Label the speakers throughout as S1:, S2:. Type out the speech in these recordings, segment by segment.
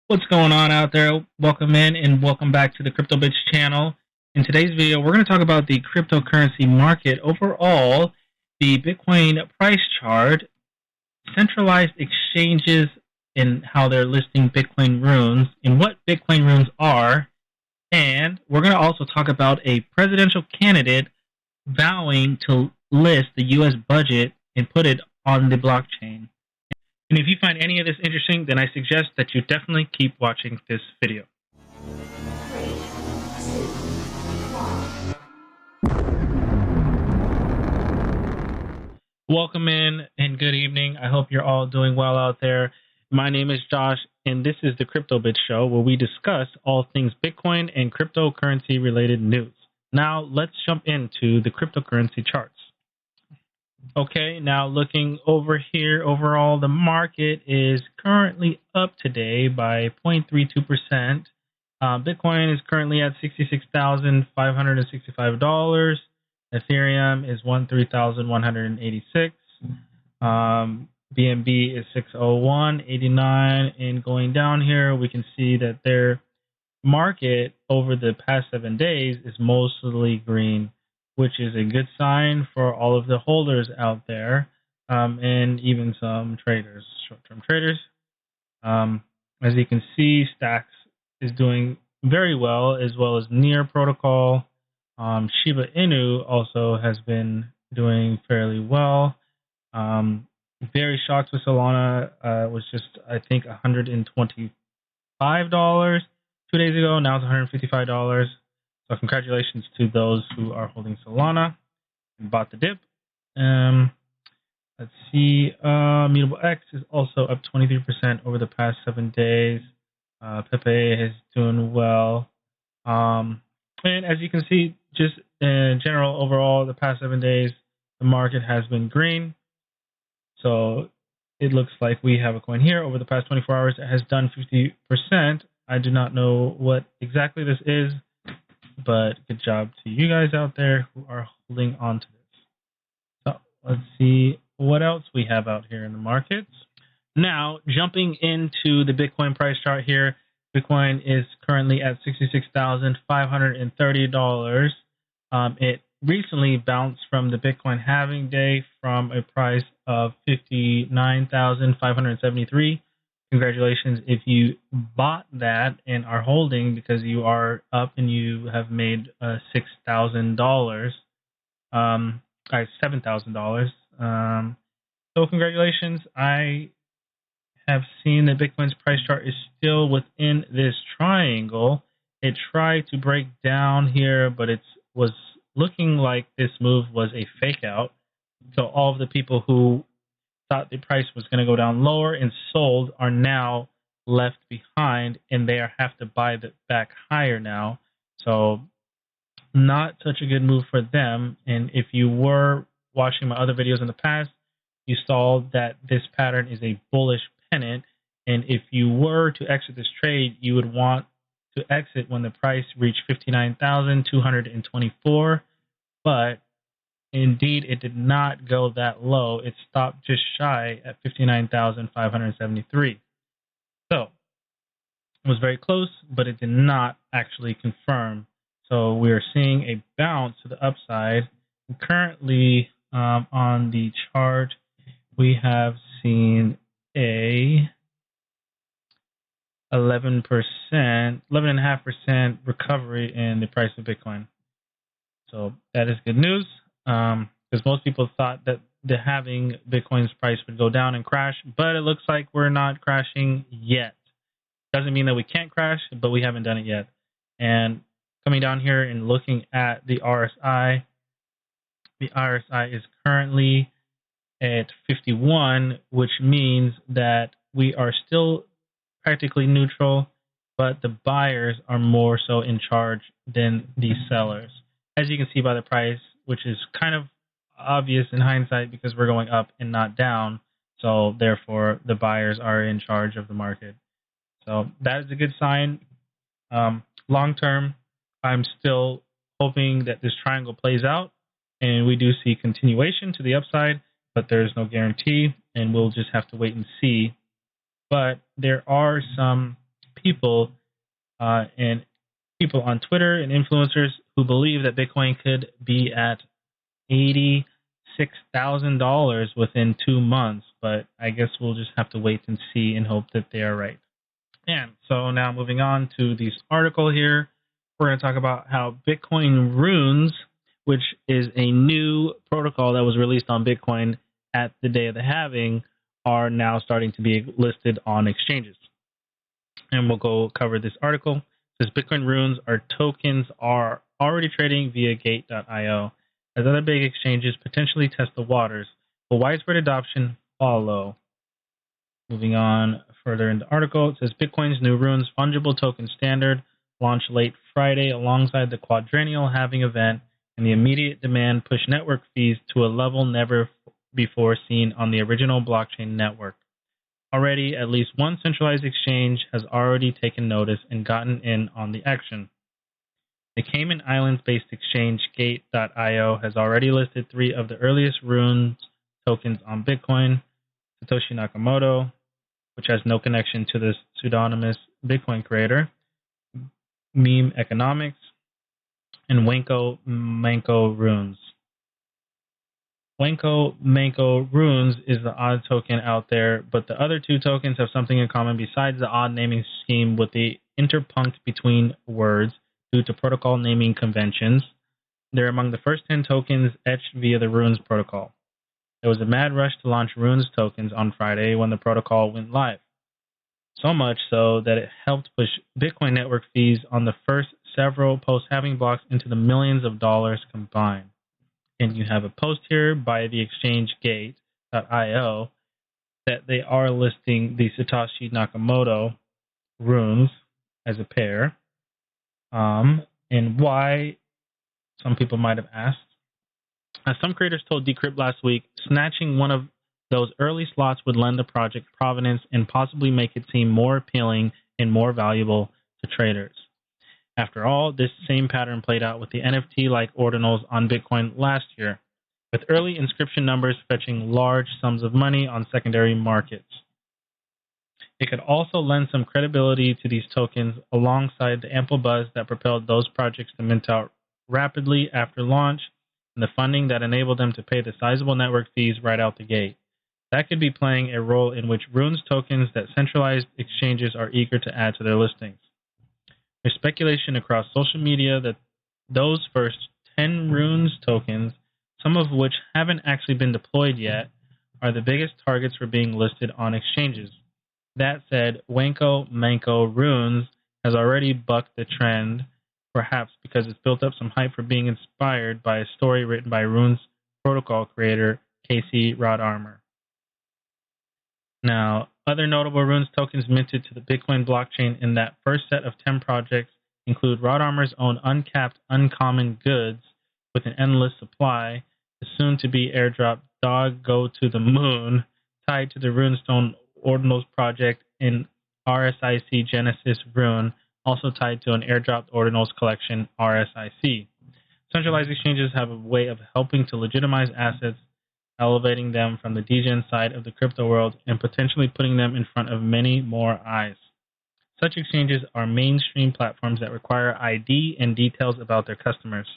S1: What's going on out there? Welcome in and welcome back to the CryptoBits channel. In today's video, we're going to talk about the cryptocurrency market overall, the Bitcoin price chart, centralized exchanges and how they're listing Bitcoin runes, and what Bitcoin runes are, and we're going to also talk about a presidential candidate vowing to list the US budget and put it on the blockchain. And if you find any of this interesting, then I suggest that you definitely keep watching this video. Welcome in and good evening. I hope you're all doing well out there. My name is Josh, and this is the CryptoBits Show, where we discuss all things Bitcoin and cryptocurrency related news. Now, let's jump into the cryptocurrency charts. Okay, now looking over here, overall, the market is currently up today by 0.32%. Bitcoin is currently at $66,565. Ethereum is 13,186. BNB is 601.89. And going down here, we can see that their market over the past 7 days is mostly green, which is a good sign for all of the holders out there, and even some traders, short-term traders. As you can see, Stacks is doing very well as Near Protocol. Shiba Inu also has been doing fairly well. Very shocked with Solana. Was just, I think, $125 2 days ago. Now it's $155. So congratulations to those who are holding Solana and bought the dip. Let's see. Mutable X is also up 23% over the past 7 days. Pepe is doing well. And as you can see, just in general, overall, the past 7 days, the market has been green. So it looks like we have a coin here over the past 24 hours that has done 50%. I do not know what exactly this is, but good job to you guys out there who are holding on to this. So let's see what else we have out here in the markets. Now, jumping into the Bitcoin price chart here, Bitcoin is currently at $66,530. It recently bounced from the Bitcoin halving day from a price of $59,573. Congratulations if you bought that and are holding, because you are up and you have made $6,000, $7,000. So congratulations. I have seen that Bitcoin's price chart is still within this triangle. It tried to break down here, but it was looking like this move was a fake out. So all of the people who thought the price was going to go down lower and sold are now left behind, and they have to buy it back higher now. So not such a good move for them. And if you were watching my other videos in the past, you saw that this pattern is a bullish pennant, and if you were to exit this trade, you would want to exit when the price reached 59,224, but indeed it did not go that low. It stopped just shy at 59,573. So it was very close, but it did not actually confirm. So we are seeing a bounce to the upside. Currently on the chart, we have seen a 11.5% recovery in the price of Bitcoin. So that is good news, because most people thought that the halving Bitcoin's price would go down and crash, but it looks like we're not crashing yet. Doesn't mean that we can't crash, but we haven't done it yet. And coming down here and looking at the RSI is currently at 51, which means that we are still practically neutral, but the buyers are more so in charge than the sellers. As you can see by the price, which is kind of obvious in hindsight because we're going up and not down, so therefore the buyers are in charge of the market. So that is a good sign. Long term, I'm still hoping that this triangle plays out and we do see continuation to the upside, but there's no guarantee, and we'll just have to wait and see. But there are some people and people on Twitter and influencers who believe that Bitcoin could be at $86,000 within 2 months, but I guess we'll just have to wait and see and hope that they are right. And so now moving on to this article here, we're going to talk about how Bitcoin Runes, which is a new protocol that was released on Bitcoin at the day of the halving, are now starting to be listed on exchanges. And we'll go cover this article. It says Bitcoin Runes are tokens are already trading via Gate.io as other big exchanges potentially test the waters. Will widespread adoption follow? Moving on further in the article, it says Bitcoin's new Runes fungible token standard launched late Friday alongside the quadrennial halving event, and the immediate demand pushed network fees to a level never before seen on the original blockchain network. Already, at least one centralized exchange has already taken notice and gotten in on the action. The Cayman Islands-based exchange Gate.io has already listed 3 of the earliest Runes tokens on Bitcoin: Satoshi Nakamoto, which has no connection to the pseudonymous Bitcoin creator, Meme Economics, and Wanko Manko Runes. Wanko Manko Runes is the odd token out there, but the other 2 tokens have something in common besides the odd naming scheme with the interpunct between words due to protocol naming conventions. They're among the first 10 tokens etched via the Runes protocol. There was a mad rush to launch Runes tokens on Friday when the protocol went live. So much so that it helped push Bitcoin network fees on the first several post-halving blocks into the millions of dollars combined. And you have a post here by the exchange Gate.io that they are listing the Satoshi Nakamoto Runes as a pair. And why, some people might have asked. As some creators told Decrypt last week, snatching one of those early slots would lend the project provenance and possibly make it seem more appealing and more valuable to traders. After all, this same pattern played out with the NFT-like ordinals on Bitcoin last year, with early inscription numbers fetching large sums of money on secondary markets. It could also lend some credibility to these tokens alongside the ample buzz that propelled those projects to mint out rapidly after launch and the funding that enabled them to pay the sizable network fees right out the gate. That could be playing a role in which Runes tokens that centralized exchanges are eager to add to their listings. There's speculation across social media that those first 10 Runes tokens, some of which haven't actually been deployed yet, are the biggest targets for being listed on exchanges. That said, Wanko Manko Runes has already bucked the trend, perhaps because it's built up some hype for being inspired by a story written by Runes protocol creator Casey Rodarmer. Now, other notable Runes tokens minted to the Bitcoin blockchain in that first set of 10 projects include Rodarmer's own uncapped uncommon goods with an endless supply, the soon-to-be airdrop Dog Go to the Moon, tied to the Runestone Ordinals project in RSIC Genesis Rune, also tied to an airdropped Ordinals collection RSIC. Centralized exchanges have a way of helping to legitimize assets, elevating them from the degen side of the crypto world and potentially putting them in front of many more eyes. Such exchanges are mainstream platforms that require ID and details about their customers,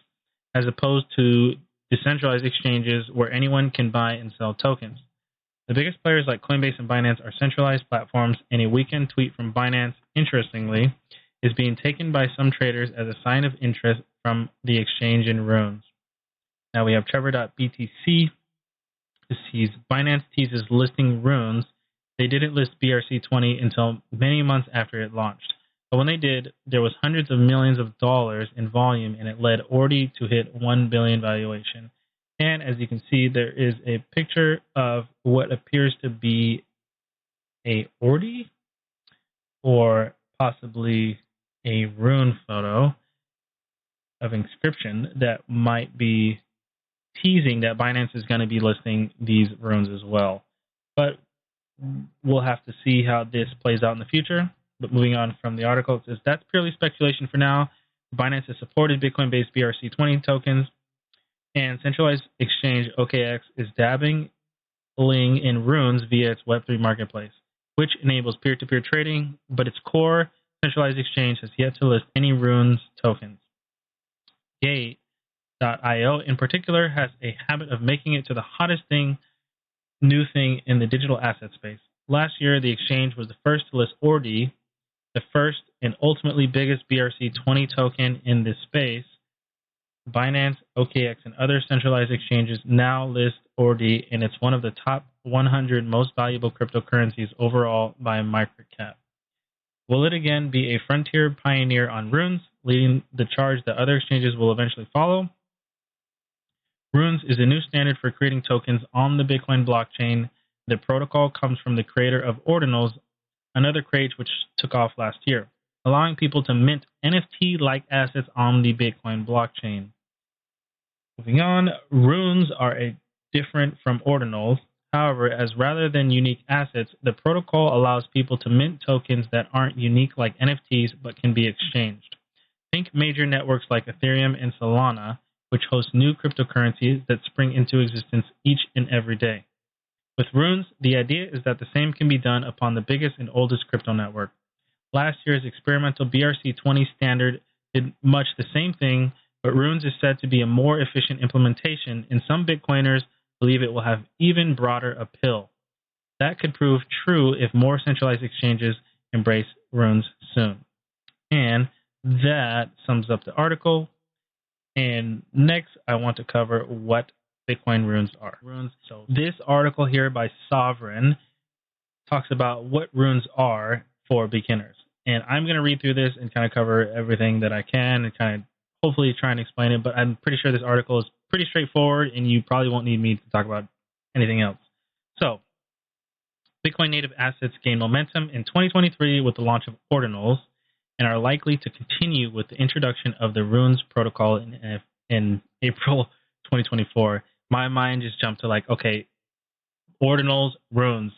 S1: as opposed to decentralized exchanges where anyone can buy and sell tokens. The biggest players like Coinbase and Binance are centralized platforms, and a weekend tweet from Binance, interestingly, is being taken by some traders as a sign of interest from the exchange in Runes. Now we have Trevor.btc. Sees Binance teases listing Runes. They didn't list BRC20 until many months after it launched. But when they did, there was hundreds of millions of dollars in volume, and it led Ordi to hit $1 billion valuation. And as you can see, there is a picture of what appears to be a Ordi or possibly a rune photo of inscription that might be teasing that Binance is going to be listing these Runes as well. But we'll have to see how this plays out in the future. But moving on from the article, it says that's purely speculation for now. Binance has supported Bitcoin-based BRC20 tokens, and centralized exchange OKX is dabbling in Runes via its Web3 marketplace, which enables peer-to-peer trading, but its core centralized exchange has yet to list any Runes tokens. Gate.io in particular has a habit of making it to the hottest new thing in the digital asset space. Last year, the exchange was the first to list ORDI, the first and ultimately biggest BRC20 token in this space. Binance, OKX, and other centralized exchanges now list ORDI, and it's one of the top 100 most valuable cryptocurrencies overall by market cap. Will it again be a frontier pioneer on Runes, leading the charge that other exchanges will eventually follow? Runes is a new standard for creating tokens on the Bitcoin blockchain. The protocol comes from the creator of Ordinals, another craze which took off last year, allowing people to mint NFT-like assets on the Bitcoin blockchain. Moving on, Runes are different from Ordinals. However, as rather than unique assets, the protocol allows people to mint tokens that aren't unique like NFTs but can be exchanged. Think major networks like Ethereum and Solana, which host new cryptocurrencies that spring into existence each and every day. With Runes, the idea is that the same can be done upon the biggest and oldest crypto network. Last year's experimental BRC20 standard did much the same thing, but Runes is said to be a more efficient implementation, and some Bitcoiners believe it will have even broader appeal. That could prove true if more centralized exchanges embrace Runes soon. And that sums up the article. And next, I want to cover what Bitcoin Runes are. So this article here by Sovereign talks about what Runes are for beginners. And I'm going to read through this and kind of cover everything that I can and kind of hopefully try and explain it. But I'm pretty sure this article is pretty straightforward and you probably won't need me to talk about anything else. So Bitcoin native assets gain momentum in 2023 with the launch of Ordinals and are likely to continue with the introduction of the Runes protocol in April 2024. My mind just jumped to like, okay, Ordinals, Runes,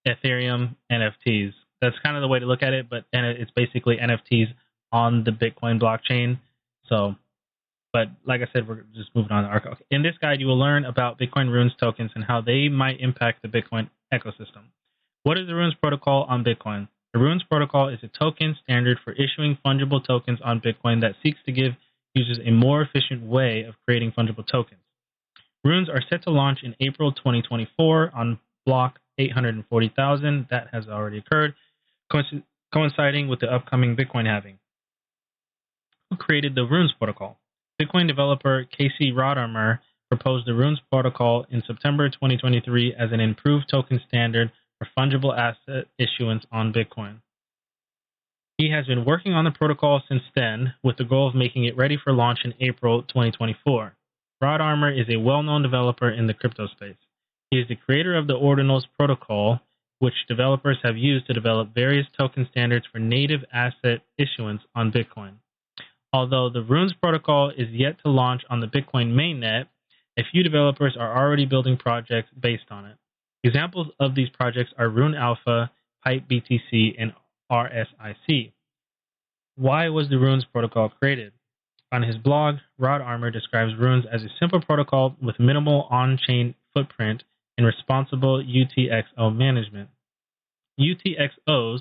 S1: Ethereum, NFTs. That's kind of the way to look at it, but it's basically NFTs on the Bitcoin blockchain. So, but like I said, we're just moving on. Okay. In this guide, you will learn about Bitcoin Runes tokens and how they might impact the Bitcoin ecosystem. What is the Runes protocol on Bitcoin? The Runes protocol is a token standard for issuing fungible tokens on Bitcoin that seeks to give users a more efficient way of creating fungible tokens. Runes are set to launch in April 2024 on block 840,000. That has already occurred, coinciding with the upcoming Bitcoin halving. Who created the Runes protocol? Bitcoin developer Casey Rodarmer proposed the Runes protocol in September 2023 as an improved token standard for fungible asset issuance on Bitcoin. He has been working on the protocol since then with the goal of making it ready for launch in April 2024. Rodarmer is a well-known developer in the crypto space. He is the creator of the Ordinals protocol, which developers have used to develop various token standards for native asset issuance on Bitcoin. Although the Runes protocol is yet to launch on the Bitcoin mainnet, a few developers are already building projects based on it. Examples of these projects are Rune Alpha, Pipe BTC, and RSIC. Why was the Runes protocol created? On his blog, Rodarmer describes Runes as a simple protocol with minimal on-chain footprint and responsible UTXO management. UTXOs,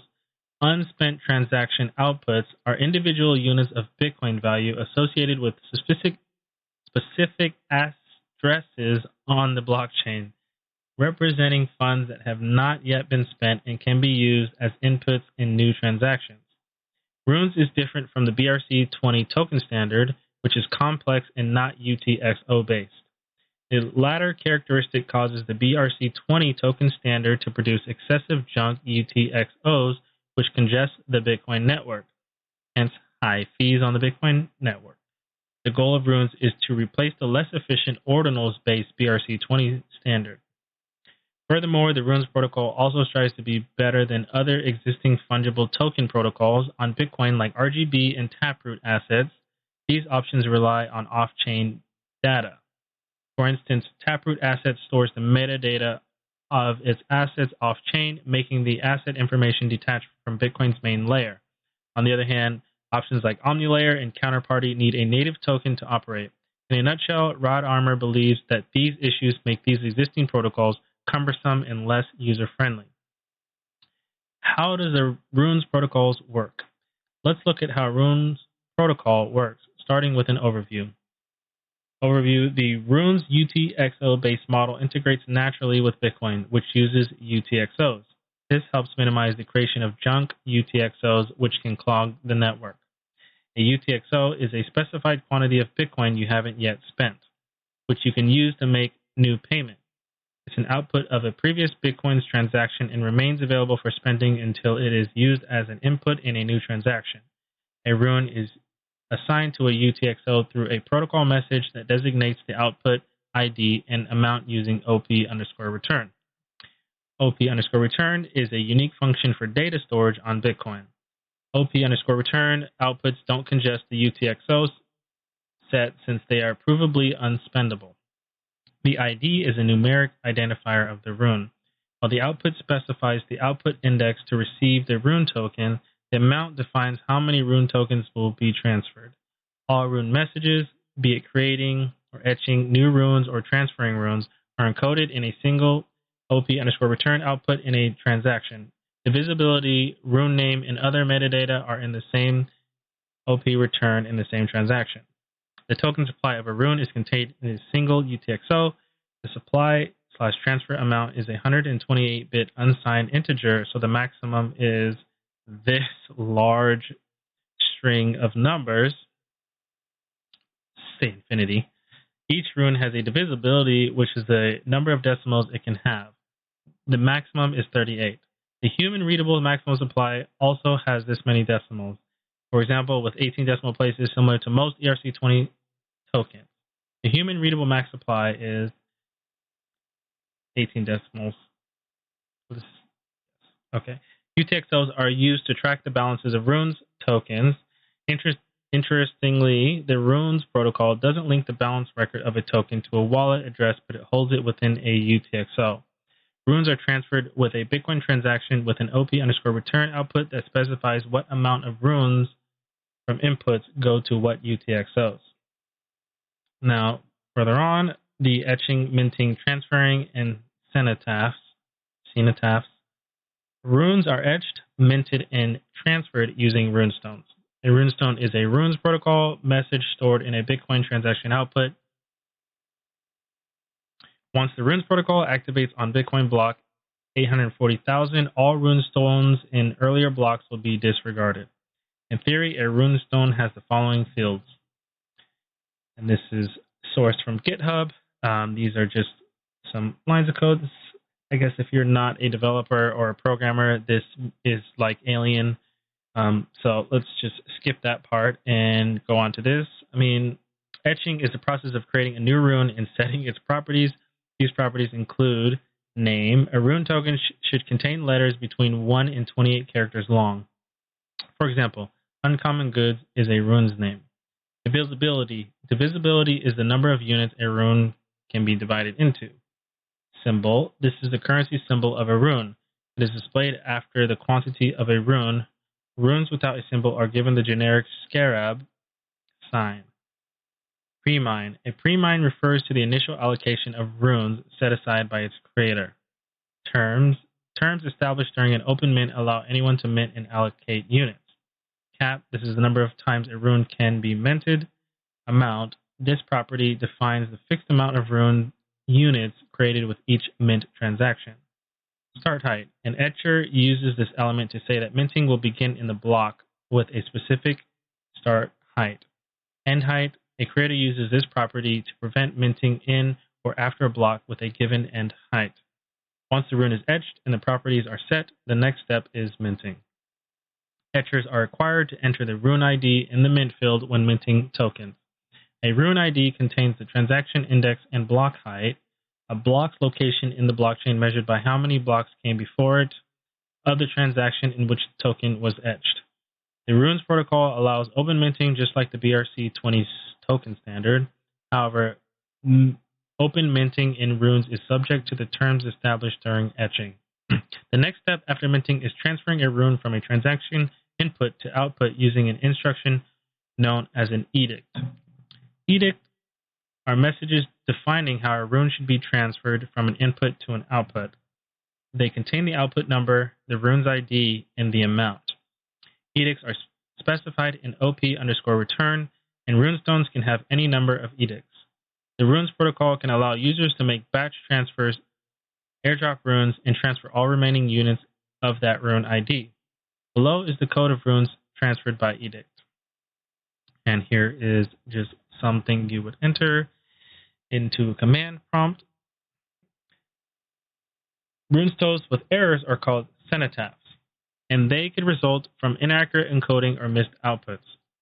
S1: unspent transaction outputs, are individual units of Bitcoin value associated with specific addresses on the blockchain, representing funds that have not yet been spent and can be used as inputs in new transactions. Runes is different from the BRC20 token standard, which is complex and not UTXO based. The latter characteristic causes the BRC20 token standard to produce excessive junk UTXOs, which congest the Bitcoin network, hence high fees on the Bitcoin network. The goal of Runes is to replace the less efficient Ordinals-based BRC20 standard. Furthermore, the Runes protocol also strives to be better than other existing fungible token protocols on Bitcoin like RGB and Taproot assets. These options rely on off-chain data. For instance, Taproot asset stores the metadata of its assets off-chain, making the asset information detached from Bitcoin's main layer. On the other hand, options like OmniLayer and Counterparty need a native token to operate. In a nutshell, Rodarmer believes that these issues make these existing protocols cumbersome and less user-friendly. How does the runes protocols work? Let's look at how runes protocol works, starting with an overview. The runes UTXO-based model integrates naturally with Bitcoin, which uses UTXOs. This helps minimize the creation of junk UTXOs, which can clog the network. A UTXO is a specified quantity of Bitcoin you haven't yet spent, which you can use to make new payment. It's an output of a previous Bitcoin's transaction and remains available for spending until it is used as an input in a new transaction. A rune is assigned to a UTXO through a protocol message that designates the output ID and amount using OP_return. OP_return is a unique function for data storage on Bitcoin. OP_return outputs don't congest the UTXO set since they are provably unspendable. The ID is a numeric identifier of the rune. While the output specifies the output index to receive the rune token, the amount defines how many rune tokens will be transferred. All rune messages, be it creating or etching new runes or transferring runes, are encoded in a single OP_return output in a transaction. Divisibility, rune name, and other metadata are in the same OP return in the same transaction. The token supply of a rune is contained in a single UTXO. The supply/transfer amount is a 128-bit unsigned integer, so the maximum is this large string of numbers, say infinity. Each rune has a divisibility, which is the number of decimals it can have. The maximum is 38. The human readable maximum supply also has this many decimals. For example, with 18 decimal places, similar to most ERC20 tokens. The human readable max supply is 18 decimals. Okay. UTXOs are used to track the balances of runes tokens. Interestingly, the runes protocol doesn't link the balance record of a token to a wallet address, but it holds it within a UTXO. Runes are transferred with a Bitcoin transaction with an OP_return output that specifies what amount of runes from inputs go to what UTXOs. Now, further on, the etching, minting, transferring, and cenotaphs. Runes are etched, minted, and transferred using runestones. A runestone is a runes protocol message stored in a Bitcoin transaction output. Once the runes protocol activates on Bitcoin block 840,000, all runestones in earlier blocks will be disregarded. In theory, a runestone has the following fields. And this is sourced from GitHub. These are just some lines of code. I guess if you're not a developer or a programmer, this is like alien. So let's just skip that part and go on to this. Etching is the process of creating a new rune and setting its properties. These properties include name. A rune token should contain letters between 1 and 28 characters long. For example, uncommon goods is a rune's name. Divisibility. Divisibility is the number of units a rune can be divided into. Symbol. This is the currency symbol of a rune. It is displayed after the quantity of a rune. Runes without a symbol are given the generic scarab sign. Premine. A premine refers to the initial allocation of runes set aside by its creator. Terms. Terms established during an open mint allow anyone to mint and allocate units. Cap. This is the number of times a rune can be minted. Amount. This property defines the fixed amount of rune units created with each mint transaction. Start height. An etcher uses this element to say that minting will begin in the block with a specific start height. End height. A creator uses this property to prevent minting in or after a block with a given end height. Once the rune is etched and the properties are set, the next step is minting. Etchers are required to enter the rune ID in the mint field when minting tokens. A rune ID contains the transaction index and block height, a block's location in the blockchain measured by how many blocks came before it, of the transaction in which the token was etched. The runes protocol allows open minting just like the BRC20 token standard. However, open minting in runes is subject to the terms established during etching. The next step after minting is transferring a rune from a transaction input to output using an instruction known as an edict. Edicts are messages defining how a rune should be transferred from an input to an output. They contain the output number, the rune's ID, and the amount. Edicts are specified in OP_return, and runestones can have any number of edicts. The runes protocol can allow users to make batch transfers, airdrop runes, and transfer all remaining units of that rune ID. Below is the code of runes transferred by edict. And here is just something you would enter into a command prompt. Runestones with errors are called cenotaphs, and they could result from inaccurate encoding or missed outputs.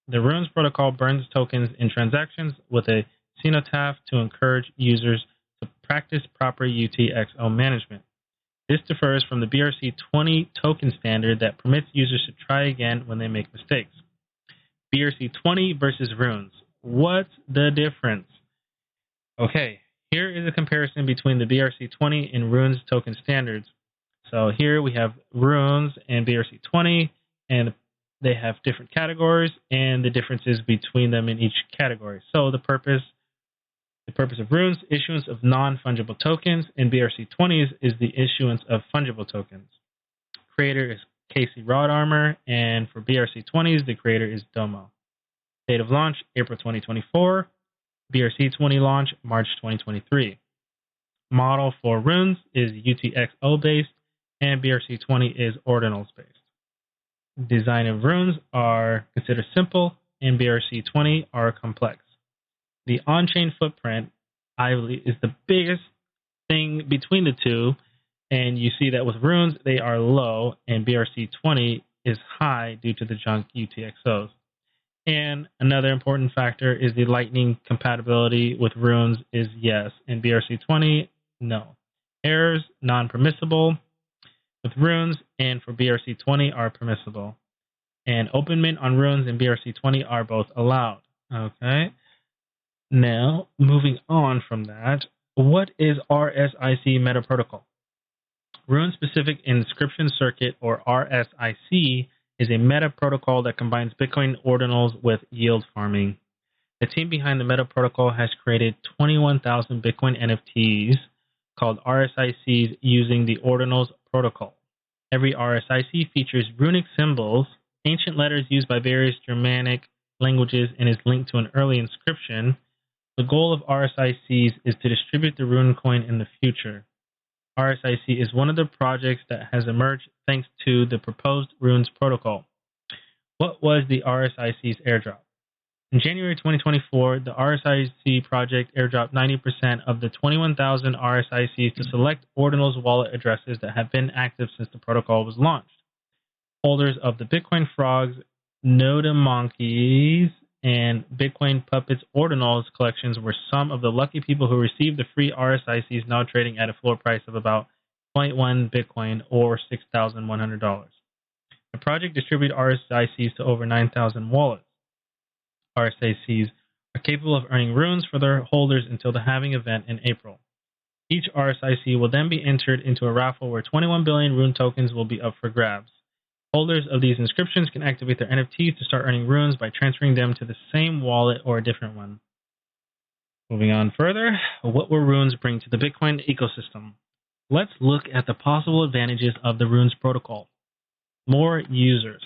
S1: The runes protocol burns tokens in transactions with a cenotaph to encourage users to practice proper UTXO management. This differs from the BRC-20 token standard that permits users to try again when they make mistakes. BRC-20 versus runes. What's the difference? Okay, here is a comparison between the BRC-20 and runes token standards. So here we have runes and BRC-20, and they have different categories and the differences between them in each category. So the purpose of runes, issuance of non-fungible tokens, and BRC-20s is the issuance of fungible tokens. Creator is Casey Rodarmor, and for BRC-20s, the creator is Domo. Date of launch, April 2024. BRC-20 launch, March 2023. Model for runes is UTXO based, and BRC-20 is ordinals based. Design of runes are considered simple, and BRC-20 are complex. The on-chain footprint, I believe, is the biggest thing between the two, and you see that with runes, they are low, and BRC-20 is high due to the junk UTXOs. And another important factor is the Lightning compatibility with runes is yes, and BRC-20, no. Errors, non-permissible with runes, and for BRC-20 are permissible. And open mint on runes and BRC-20 are both allowed. Okay. Now, moving on from that, what is RSIC Meta Protocol? Rune-Specific Inscription Circuit, or RSIC, is a meta protocol that combines Bitcoin ordinals with yield farming. The team behind the meta protocol has created 21,000 Bitcoin NFTs called RSICs using the ordinals protocol. Every RSIC features runic symbols, ancient letters used by various Germanic languages, and is linked to an early inscription. The goal of RSICs is to distribute the rune coin in the future. RSIC is one of the projects that has emerged thanks to the proposed runes protocol. What was the RSIC's airdrop? In January 2024, the RSIC project airdropped 90% of the 21,000 RSICs to select ordinals wallet addresses that have been active since the protocol was launched. Holders of the Bitcoin Frogs, Nominee, and Bitcoin Puppets ordinals collections were some of the lucky people who received the free RSICs, now trading at a floor price of about 0.1 Bitcoin or $6,100. The project distributed RSICs to over 9,000 wallets. RSICs are capable of earning runes for their holders until the halving event in April. Each RSIC will then be entered into a raffle where 21 billion rune tokens will be up for grabs. Holders of these inscriptions can activate their NFTs to start earning runes by transferring them to the same wallet or a different one. Moving on further, what will runes bring to the Bitcoin ecosystem? Let's look at the possible advantages of the runes protocol. More users.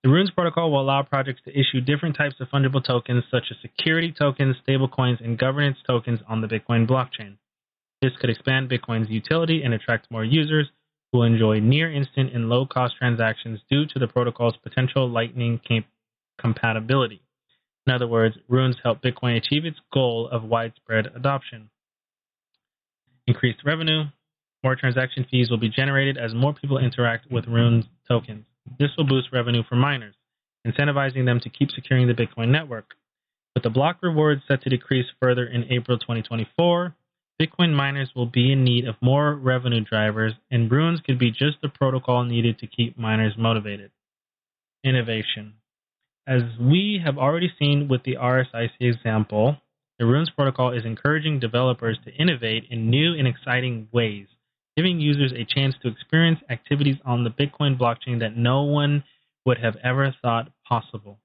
S1: The runes protocol will allow projects to issue different types of fungible tokens such as security tokens, stablecoins, and governance tokens on the Bitcoin blockchain. This could expand Bitcoin's utility and attract more users who will enjoy near-instant and low-cost transactions due to the protocol's potential Lightning compatibility. In other words, runes help Bitcoin achieve its goal of widespread adoption. Increased revenue. More transaction fees will be generated as more people interact with runes tokens. This will boost revenue for miners, incentivizing them to keep securing the Bitcoin network. With the block reward set to decrease further in April 2024, Bitcoin miners will be in need of more revenue drivers, and runes could be just the protocol needed to keep miners motivated. Innovation. As we have already seen with the RSIC example, the runes protocol is encouraging developers to innovate in new and exciting ways, giving users a chance to experience activities on the Bitcoin blockchain that no one would have ever thought possible.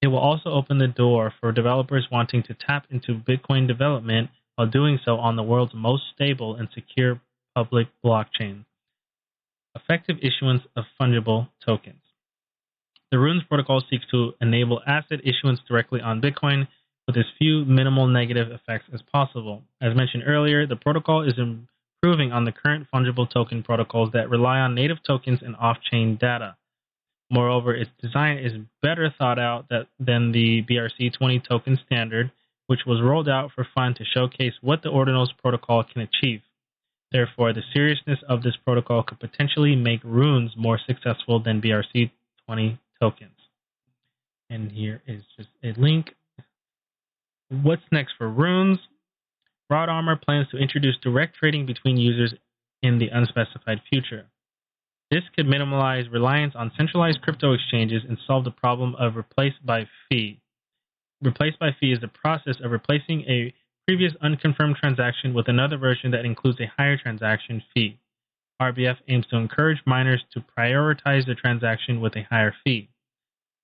S1: It will also open the door for developers wanting to tap into Bitcoin development while doing so on the world's most stable and secure public blockchain. effective issuance of fungible tokens. The Runes protocol seeks to enable asset issuance directly on Bitcoin with as few minimal negative effects as possible. As mentioned earlier, the protocol is improving on the current fungible token protocols that rely on native tokens and off-chain data. Moreover, its design is better thought out than the BRC20 token standard, which was rolled out for fun to showcase what the Ordinals protocol can achieve. Therefore, the seriousness of this protocol could potentially make Runes more successful than BRC20 tokens. And here is just a link. What's next for Runes? Rod Armor plans to introduce direct trading between users in the unspecified future. This could minimize reliance on centralized crypto exchanges and solve the problem of replace by fee. Replace by fee is the process of replacing a previous unconfirmed transaction with another version that includes a higher transaction fee. RBF aims to encourage miners to prioritize the transaction with a higher fee.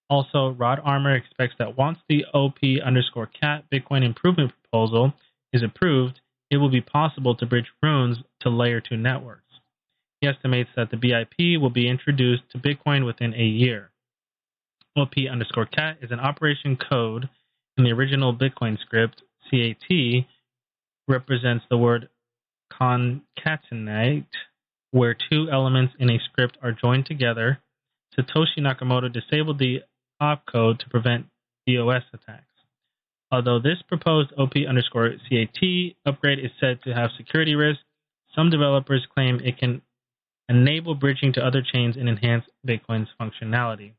S1: Also, Rod Armor expects that once the OP_cat Bitcoin improvement proposal is approved, it will be possible to bridge Runes to Layer 2 networks. He estimates that the BIP will be introduced to Bitcoin within a year. OP_cat is an operation code in the original Bitcoin script. CAT represents the word concatenate, where two elements in a script are joined together. Satoshi Nakamoto disabled the opcode to prevent DOS attacks. Although this proposed OP_CAT upgrade is said to have security risks, some developers claim it can enable bridging to other chains and enhance Bitcoin's functionality.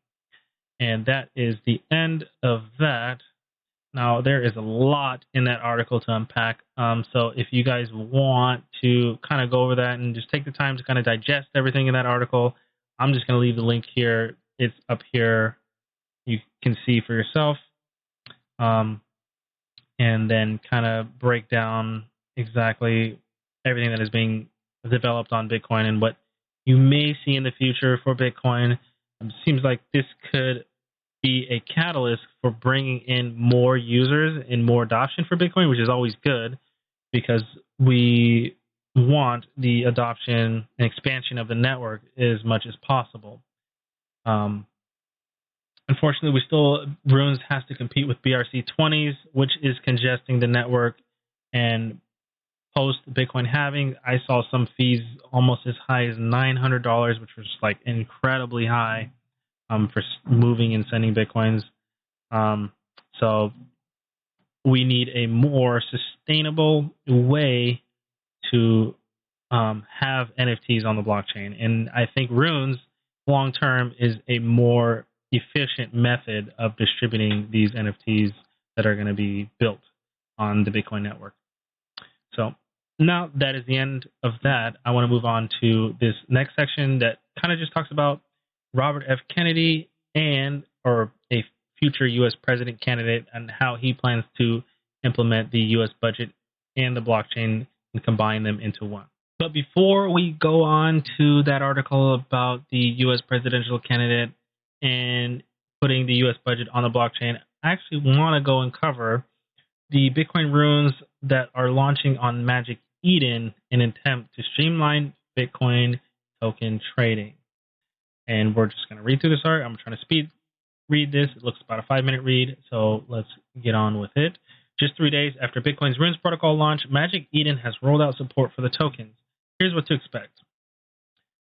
S1: And that is the end of that. Now, there is a lot in that article to unpack. So if you guys want to kind of go over that and just take the time to kind of digest everything in that article, I'm just going to leave the link here. It's up here. You can see for yourself. And then kind of break down exactly everything that is being developed on Bitcoin and what you may see in the future for Bitcoin. It seems like this could be a catalyst for bringing in more users and more adoption for Bitcoin, which is always good because we want the adoption and expansion of the network as much as possible. Unfortunately, Runes has to compete with BRC20s, which is congesting the network. And post Bitcoin halving, I saw some fees almost as high as $900, which was like incredibly high for moving and sending Bitcoins. So we need a more sustainable way to have NFTs on the blockchain. And I think Runes long term is a more efficient method of distributing these NFTs that are going to be built on the Bitcoin network. So now that is the end of that, I want to move on to this next section that kind of just talks about Robert F. Kennedy or a future U.S. president candidate and how he plans to implement the U.S. budget and the blockchain and combine them into one. But before we go on to that article about the U.S. presidential candidate and putting the U.S. budget on the blockchain, I actually want to go and cover the Bitcoin runes that are launching on Magic Eden in an attempt to streamline Bitcoin token trading. And we're just going to read through this art. I'm trying to speed read this. It looks about a 5-minute read, so let's get on with it. Just 3 days after Bitcoin's Runes protocol launch, Magic Eden has rolled out support for the tokens. Here's what to expect.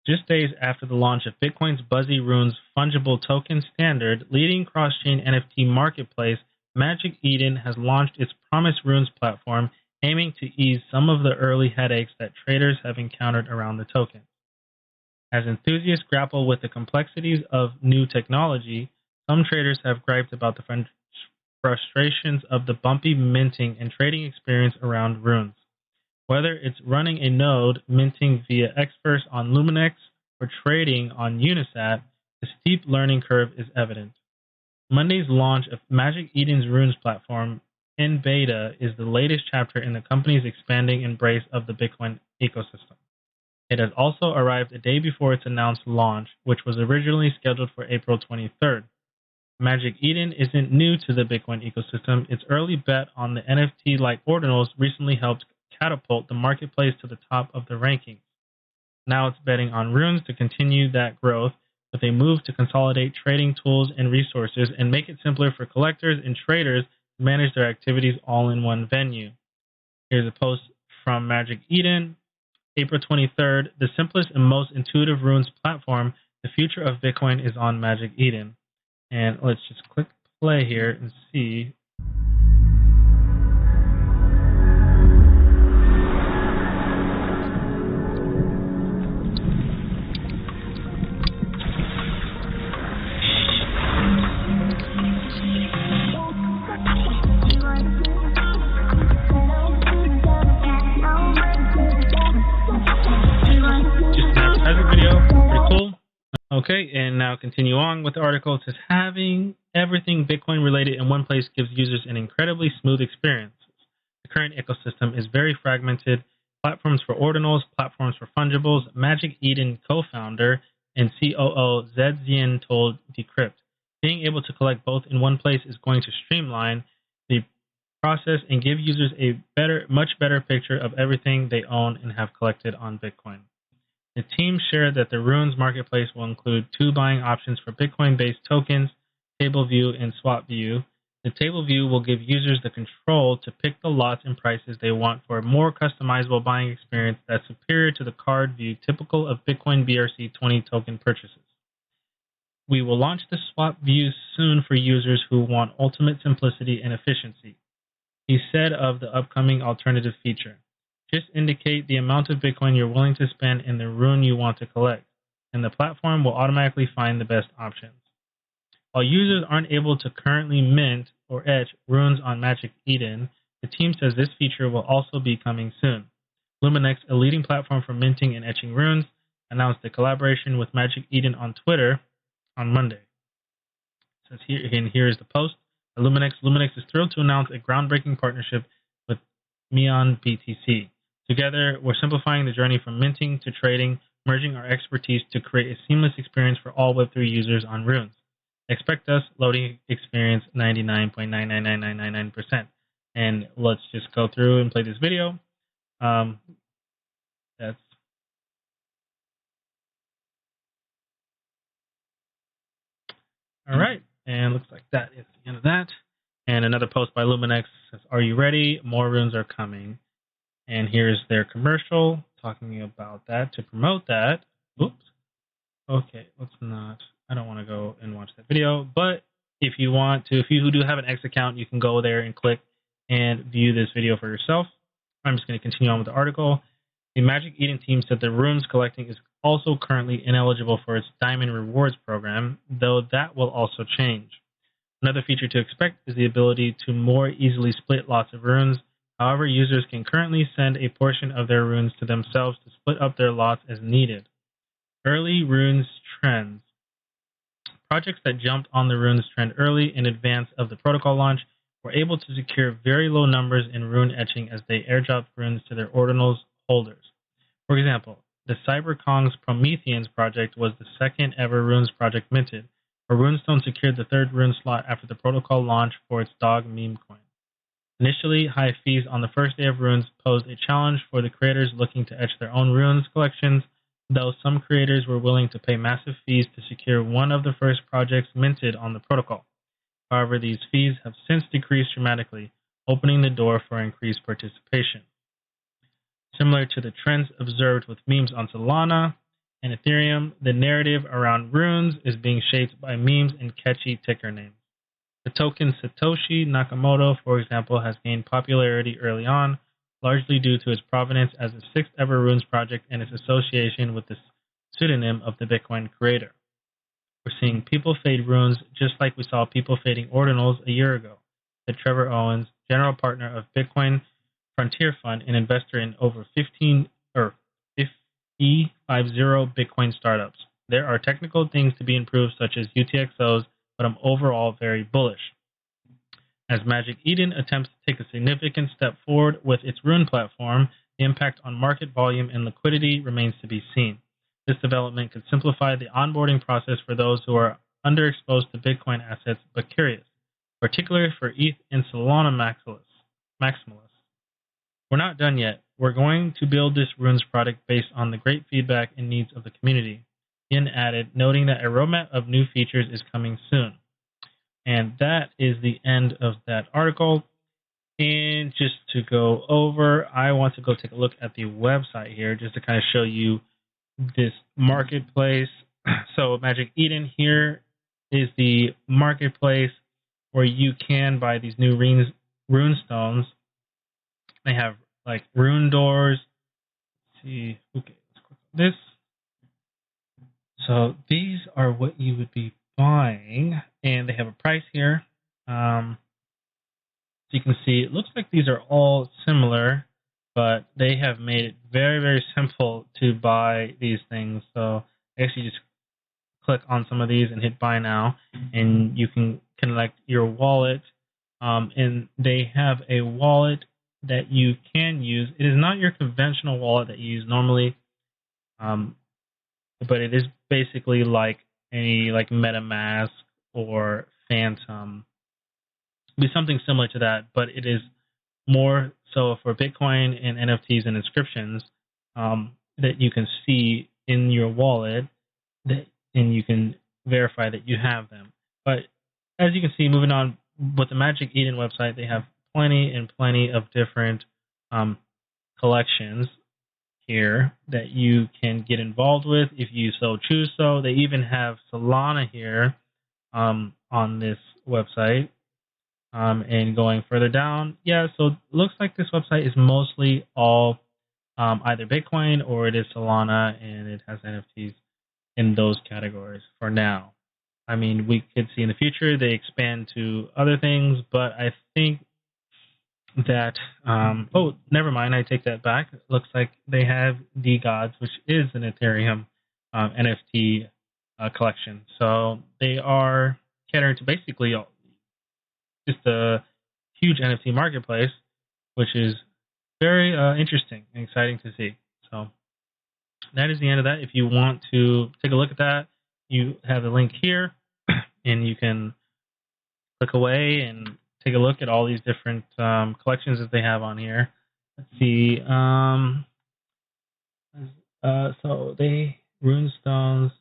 S1: Just days after the launch of Bitcoin's Buzzy Runes fungible token standard, leading cross-chain NFT marketplace, Magic Eden has launched its Promise Runes platform, aiming to ease some of the early headaches that traders have encountered around the token. As enthusiasts grapple with the complexities of new technology, some traders have griped about the frustrations of the bumpy minting and trading experience around Runes. Whether it's running a node, minting via Xverse on Luminex, or trading on Unisat, the steep learning curve is evident. Monday's launch of Magic Eden's Runes platform in beta is the latest chapter in the company's expanding embrace of the Bitcoin ecosystem. It has also arrived a day before its announced launch, which was originally scheduled for April 23rd. Magic Eden isn't new to the Bitcoin ecosystem. Its early bet on the NFT-like ordinals recently helped catapult the marketplace to the top of the rankings. Now it's betting on runes to continue that growth with a move to consolidate trading tools and resources and make it simpler for collectors and traders to manage their activities all in one venue. Here's a post from Magic Eden, April 23rd. The simplest and most intuitive runes platform, the future of Bitcoin is on Magic Eden. And let's just click play here and see. Okay, and now continue on with the article. It says, having everything Bitcoin related in one place gives users an incredibly smooth experience. The current ecosystem is very fragmented. Platforms for ordinals, platforms for fungibles. Magic Eden co-founder and COO Zed Zien told Decrypt, being able to collect both in one place is going to streamline the process and give users a much better picture of everything they own and have collected on Bitcoin. The team shared that the Runes marketplace will include 2 buying options for Bitcoin-based tokens, Table View and Swap View. The Table View will give users the control to pick the lots and prices they want for a more customizable buying experience that's superior to the card view typical of Bitcoin BRC20 token purchases. We will launch the Swap View soon for users who want ultimate simplicity and efficiency, he said of the upcoming alternative feature. Just indicate the amount of Bitcoin you're willing to spend in the rune you want to collect, and the platform will automatically find the best options. While users aren't able to currently mint or etch runes on Magic Eden, the team says this feature will also be coming soon. Luminex, a leading platform for minting and etching runes, announced a collaboration with Magic Eden on Twitter on Monday. It says here, and here is the post. Luminex is thrilled to announce a groundbreaking partnership with Mion BTC. Together, we're simplifying the journey from minting to trading, merging our expertise to create a seamless experience for all Web3 users on Runes. Expect us, loading experience 99.999999%. And let's just go through and play this video. That's all right. And looks like that is the end of that. And another post by Luminex says, "Are you ready? More runes are coming." And here's their commercial talking about that to promote that. Oops. Okay, let's not. I don't want to go and watch that video. But if you want to, if you do have an X account, you can go there and click and view this video for yourself. I'm just going to continue on with the article. The Magic Eden team said the runes collecting is also currently ineligible for its Diamond Rewards program, though that will also change. Another feature to expect is the ability to more easily split lots of runes. However, users can currently send a portion of their runes to themselves to split up their lots as needed. Early runes trends. Projects that jumped on the runes trend early in advance of the protocol launch were able to secure very low numbers in rune etching as they airdropped runes to their ordinals holders. For example, the CyberKong's Prometheans project was the second ever runes project minted, where Runestone secured the third rune slot after the protocol launch for its dog meme coin. Initially, high fees on the first day of runes posed a challenge for the creators looking to etch their own runes collections, though some creators were willing to pay massive fees to secure one of the first projects minted on the protocol. However, these fees have since decreased dramatically, opening the door for increased participation. Similar to the trends observed with memes on Solana and Ethereum, the narrative around runes is being shaped by memes and catchy ticker names. The token Satoshi Nakamoto, for example, has gained popularity early on, largely due to its provenance as the sixth ever runes project and its association with the pseudonym of the Bitcoin creator. We're seeing people fade runes just like we saw people fading ordinals a year ago, said Trevor Owens, general partner of Bitcoin Frontier Fund and investor in over 50 Bitcoin startups. There are technical things to be improved, such as UTXOs, but I'm overall very bullish. As Magic Eden attempts to take a significant step forward with its Rune platform, the impact on market volume and liquidity remains to be seen. This development could simplify the onboarding process for those who are underexposed to Bitcoin assets but curious, particularly for ETH and Solana maximalists. We're not done yet. "We're going to build this runes product based on the great feedback and needs of the community." Yin added, noting that a roadmap of new features is coming soon. And that is the end of that article. And just to go over, I want to go take a look at the website here just to kind of show you this marketplace. So Magic Eden here is the marketplace where you can buy these new rune stones. They have like rune doors. Let's see, okay, let's click on this. So these are what you would be buying, and they have a price here. So you can see it looks like these are all similar, but they have made it very, very simple to buy these things. So actually just click on some of these and hit buy now, and you can connect your wallet. And they have a wallet that you can use. It is not your conventional wallet that you use normally, but it is basically like any like MetaMask or Phantom. It'll be something similar to that, but it is more so for Bitcoin and NFTs and inscriptions that you can see in your wallet, and you can verify that you have them. But as you can see, moving on with the Magic Eden website, they have plenty of different collections here that you can get involved with if you so choose. So they even have Solana here on this website. And going further down, yeah, so it looks like this website is mostly all either Bitcoin or it is Solana, and it has NFTs in those categories for now. I mean, we could see in the future they expand to other things, but I think that, oh, never mind, I take that back. It looks like they have DeGods, which is an Ethereum NFT collection. So they are catering to basically just a huge NFT marketplace, which is very interesting and exciting to see. So that is the end of that. If you want to take a look at that, you have the link here, and you can click away and take a look at all these different collections that they have on here. Let's see. So they runestones.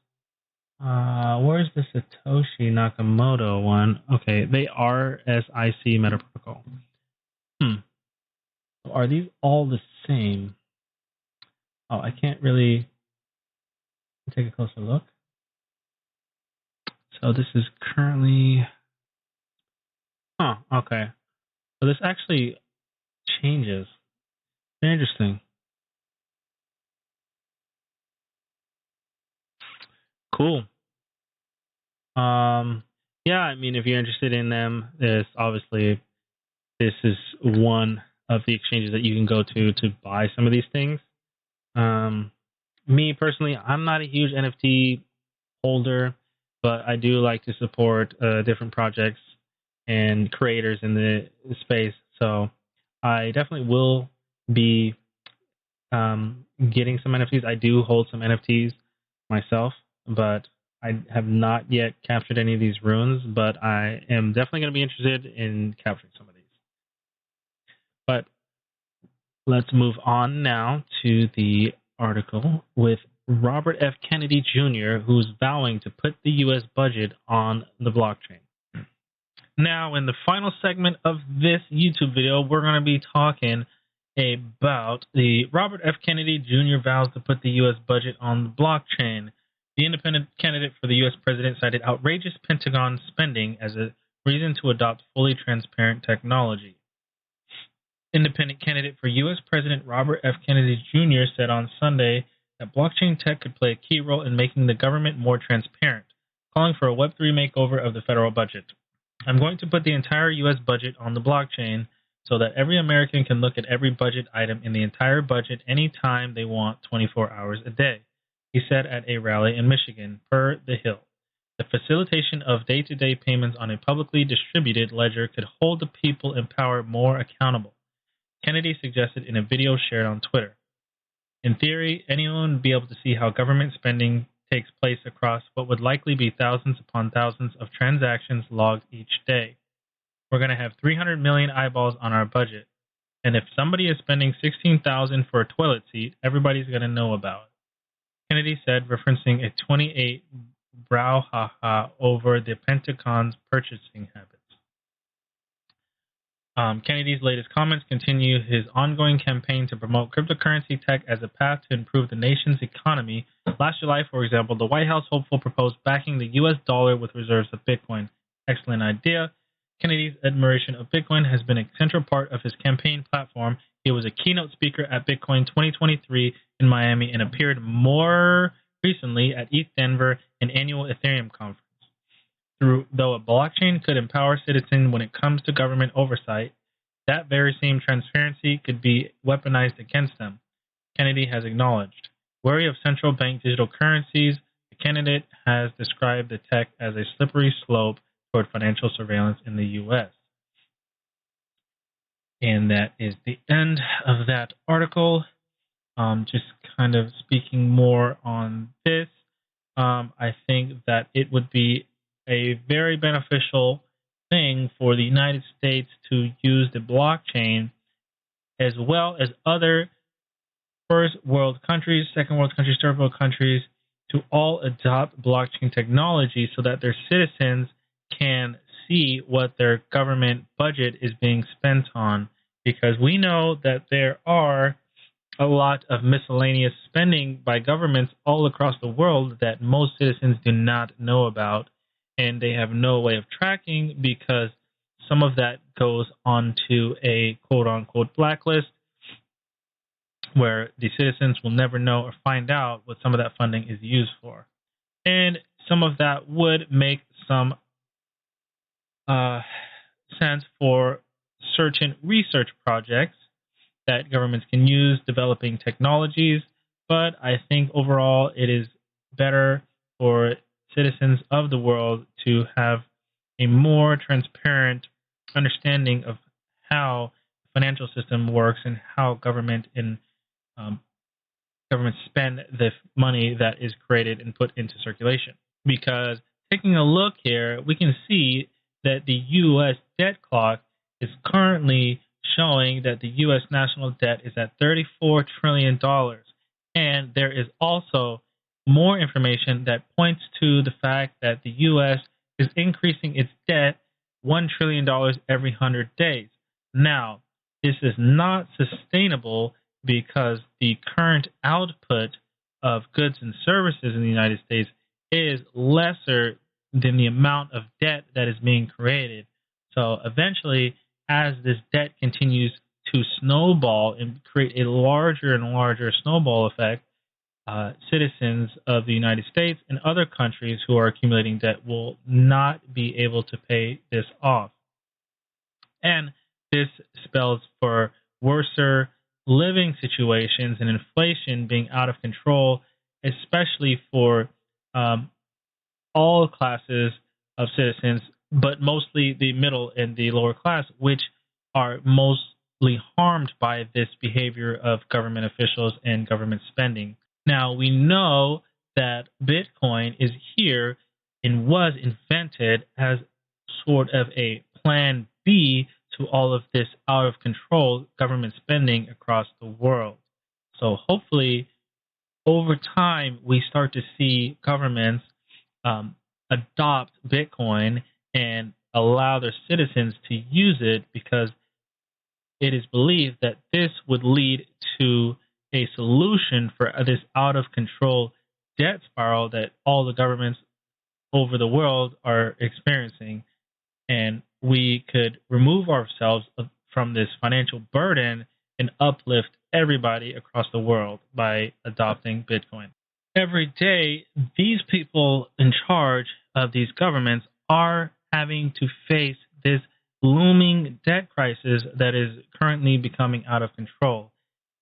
S1: Where's the Satoshi Nakamoto one? Okay, they are SIC Meta Protocol. So are these all the same? Oh, I can't really take a closer look. So this is currently... Oh, okay. So this actually changes. Very interesting. Cool. Yeah, I mean, if you're interested in them, this is one of the exchanges that you can go to buy some of these things. Me personally, I'm not a huge NFT holder, but I do like to support different projects and creators in the space. So I definitely will be getting some NFTs. I do hold some NFTs myself, but I have not yet captured any of these runes, but I am definitely going to be interested in capturing some of these. But let's move on now to the article with Robert F. Kennedy Jr., who's vowing to put the U.S. budget on the blockchain. Now, in the final segment of this YouTube video, we're going to be talking about the Robert F. Kennedy Jr. vows to put the U.S. budget on the blockchain. The independent candidate for the U.S. president cited outrageous Pentagon spending as a reason to adopt fully transparent technology. Independent candidate for U.S. President Robert F. Kennedy Jr. said on Sunday that blockchain tech could play a key role in making the government more transparent, calling for a Web3 makeover of the federal budget. I'm going to put the entire U.S. budget on the blockchain so that every American can look at every budget item in the entire budget anytime they want, 24 hours a day, he said at a rally in Michigan, per The Hill. The facilitation of day-to-day payments on a publicly distributed ledger could hold the people in power more accountable, Kennedy suggested in a video shared on Twitter. In theory, anyone would be able to see how government spending takes place across what would likely be thousands upon thousands of transactions logged each day. We're going to have 300 million eyeballs on our budget. And if somebody is spending $16,000 for a toilet seat, everybody's going to know about it. Kennedy said, referencing a 28 brouhaha over the Pentagon's purchasing habits. Kennedy's latest comments continue his ongoing campaign to promote cryptocurrency tech as a path to improve the nation's economy. Last July, for example, the White House hopeful proposed backing the U.S. dollar with reserves of Bitcoin. Excellent idea. Kennedy's admiration of Bitcoin has been a central part of his campaign platform. He was a keynote speaker at Bitcoin 2023 in Miami and appeared more recently at ETH Denver, an annual Ethereum conference. Though a blockchain could empower citizens when it comes to government oversight, that very same transparency could be weaponized against them, Kennedy has acknowledged. Wary of central bank digital currencies, the candidate has described the tech as a slippery slope toward financial surveillance in the U.S. And that is the end of that article. Just kind of speaking more on this, I think that it would be a very beneficial thing for the United States to use the blockchain as well as other first world countries, second world countries, third world countries to all adopt blockchain technology so that their citizens can see what their government budget is being spent on. Because we know that there are a lot of miscellaneous spending by governments all across the world that most citizens do not know about, and they have no way of tracking because some of that goes onto a quote-unquote blacklist where the citizens will never know or find out what some of that funding is used for. And some of that would make some sense for certain research projects that governments can use developing technologies, but I think overall it is better for citizens of the world to have a more transparent understanding of how the financial system works and how government spend the money that is created and put into circulation. Because taking a look here, we can see that the U.S. debt clock is currently showing that the U.S. national debt is at $34 trillion. And there is also more information that points to the fact that the U.S. is increasing its debt $1 trillion every 100 days. Now, this is not sustainable because the current output of goods and services in the United States is lesser than the amount of debt that is being created. So eventually, as this debt continues to snowball and create a larger and larger snowball effect, citizens of the United States and other countries who are accumulating debt will not be able to pay this off. And this spells for worser living situations and inflation being out of control, especially for all classes of citizens, but mostly the middle and the lower class, which are mostly harmed by this behavior of government officials and government spending. Now, we know that Bitcoin is here and was invented as sort of a plan B to all of this out of control government spending across the world. So hopefully, over time, we start to see governments adopt Bitcoin and allow their citizens to use it, because it is believed that this would lead to a solution for this out of control debt spiral that all the governments over the world are experiencing. And we could remove ourselves from this financial burden and uplift everybody across the world by adopting Bitcoin. Every day, these people in charge of these governments are having to face this looming debt crisis that is currently becoming out of control.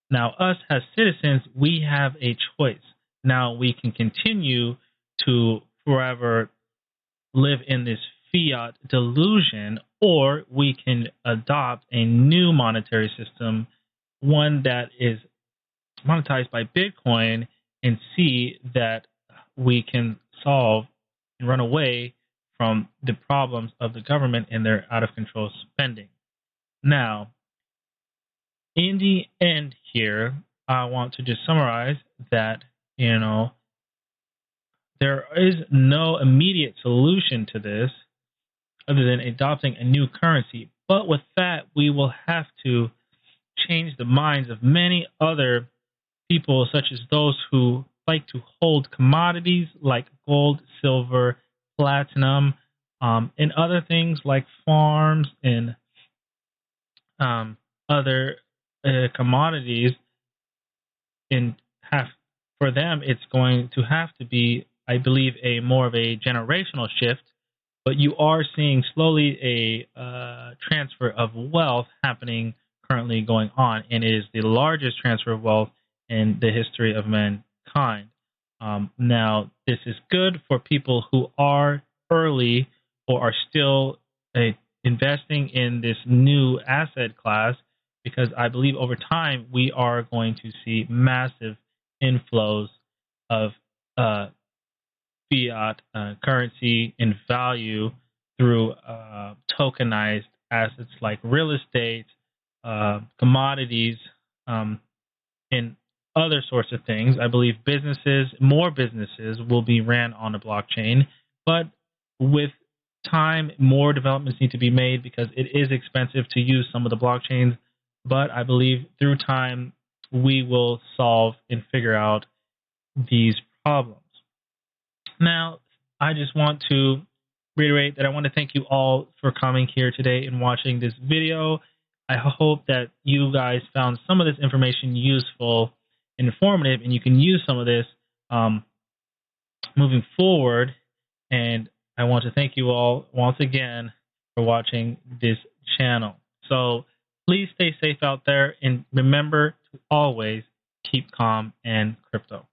S1: Now, us as citizens, we have a choice. Now, we can continue to forever live in this fiat delusion, or we can adopt a new monetary system, one that is monetized by Bitcoin, and see that we can solve and run away from the problems of the government and their out of control spending. Now, in the end here, I want to just summarize that, there is no immediate solution to this other than adopting a new currency. But with that, we will have to change the minds of many other people, such as those who like to hold commodities like gold, silver, platinum, and other things like farms and other commodities. In have For them, it's going to have to be, I believe, a more of a generational shift. But you are seeing slowly a transfer of wealth happening currently going on, and it is the largest transfer of wealth in the history of mankind. Now, this is good for people who are early or are still investing in this new asset class, because I believe over time we are going to see massive inflows of uh, fiat currency in value through tokenized assets like real estate, commodities, and other sorts of things. I believe more businesses will be ran on a blockchain, but with time, more developments need to be made because it is expensive to use some of the blockchains. But I believe through time, we will solve and figure out these problems. Now, I just want to reiterate that I want to thank you all for coming here today and watching this video. I hope that you guys found some of this information useful, informative, and you can use some of this moving forward. And I want to thank you all once again for watching this channel. So please stay safe out there and remember to always keep calm and crypto.